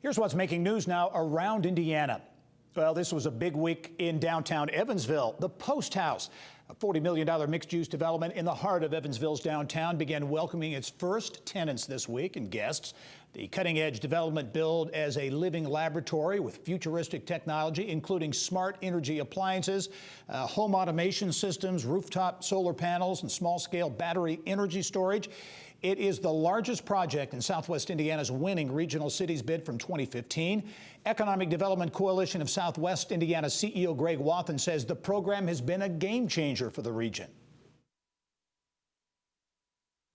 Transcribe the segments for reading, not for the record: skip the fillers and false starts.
Here's what's making news now around Indiana. Well, this was a big week in downtown Evansville. The Post House, a $40 million mixed-use development in the heart of Evansville's downtown, began welcoming its first tenants this week and guests. The cutting-edge development billed as a living laboratory with futuristic technology, including smart energy appliances, home automation systems, rooftop solar panels, and small-scale battery energy storage. It is the largest project in Southwest Indiana's winning Regional Cities bid from 2015. Economic Development Coalition of Southwest Indiana CEO Greg Wathen says the program has been a game changer for the region.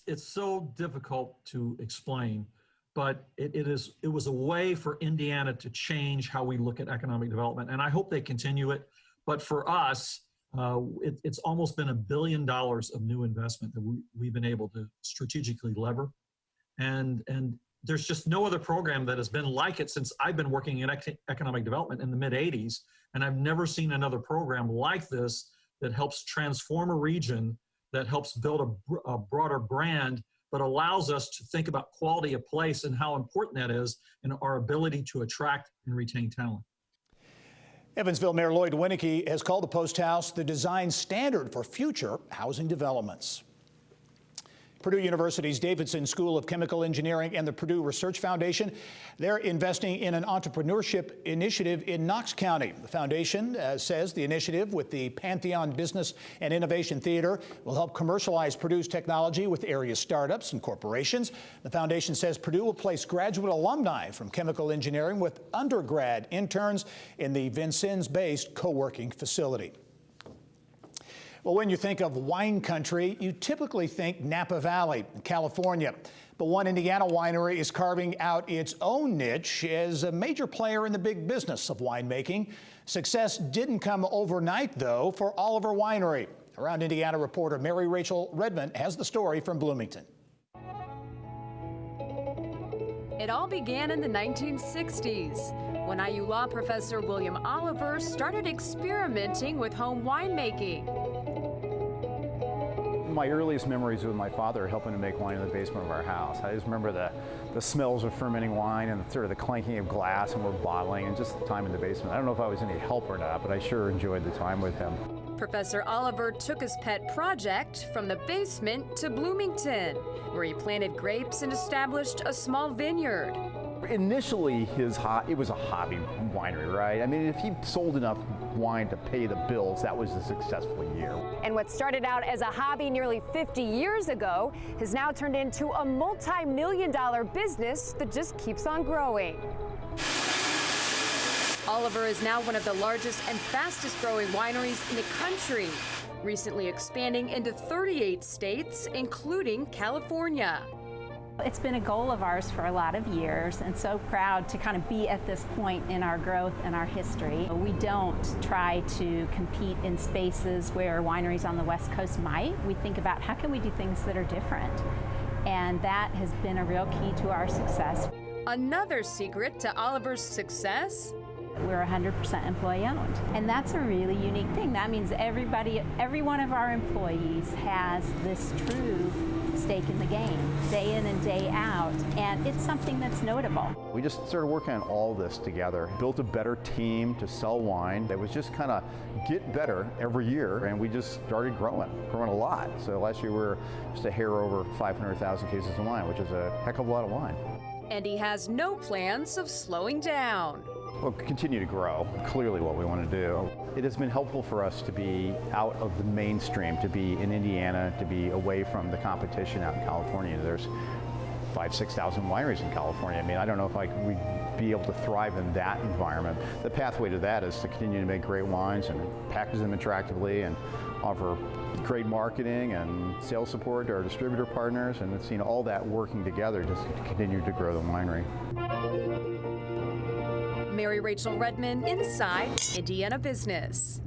It's so difficult to explain, but it was a way for Indiana to change how we look at economic development, and I hope they continue it. But for us, it's almost been $1 billion of new investment that we've been able to strategically lever. And there's just no other program that has been like it since I've been working in economic development in the mid-'80s. And I've never seen another program like this that helps transform a region, that helps build a broader brand, but allows us to think about quality of place and how important that is in our ability to attract and retain talent. Evansville Mayor Lloyd Winnecke has called the Post House the design standard for future housing developments. Purdue University's Davidson School of Chemical Engineering and the Purdue Research Foundation, they're investing in an entrepreneurship initiative in Knox County. The foundation says the initiative with the Pantheon Business and Innovation Theater will help commercialize Purdue's technology with area startups and corporations. The foundation says Purdue will place graduate alumni from chemical engineering with undergrad interns in the Vincennes-based co-working facility. Well, when you think of wine country, you typically think Napa Valley, California. But one Indiana winery is carving out its own niche as a major player in the big business of winemaking. Success didn't come overnight, though, for Oliver Winery. Around Indiana reporter Mary-Rachel Redman has the story from Bloomington. It all began in the 1960s when IU law professor William Oliver started experimenting with home winemaking. My earliest memories with my father helping to make wine in the basement of our house. I just remember the smells of fermenting wine and sort of the clanking of glass and we're bottling and just the time in the basement. I don't know if I was any help or not, but I sure enjoyed the time with him. Professor Oliver took his pet project from the basement to Bloomington, where he planted grapes and established a small vineyard. Initially, it was a hobby winery, right? I mean, if he sold enough wine to pay the bills, that was a successful year. And what started out as a hobby nearly 50 years ago has now turned into a multi-million-dollar business that just keeps on growing. Oliver is now one of the largest and fastest growing wineries in the country, recently expanding into 38 states, including California. It's been a goal of ours for a lot of years, and so proud to kind of be at this point in our growth and our history. We don't try to compete in spaces where wineries on the West Coast might. We think about how can we do things that are different, and that has been a real key to our success. Another secret to Oliver's success? We're 100% employee owned, and that's a really unique thing. That means every one of our employees has this true stake in the game, day in and day out, and it's something that's notable. We just started working on all this together, built a better team to sell wine that was just kind of get better every year, and we just started growing a lot. So last year we were just a hair over 500,000 cases of wine, which is a heck of a lot of wine. And he has no plans of slowing down. We'll continue to grow, clearly what we want to do. It has been helpful for us to be out of the mainstream, to be in Indiana, to be away from the competition out in California. There's 5,000 to 6,000 wineries in California. I mean, I don't know if we'd be able to thrive in that environment. The pathway to that is to continue to make great wines and package them attractively and offer great marketing and sales support to our distributor partners, and it's all that working together just to continue to grow the winery. Mary-Rachel Redman, Inside Indiana Business.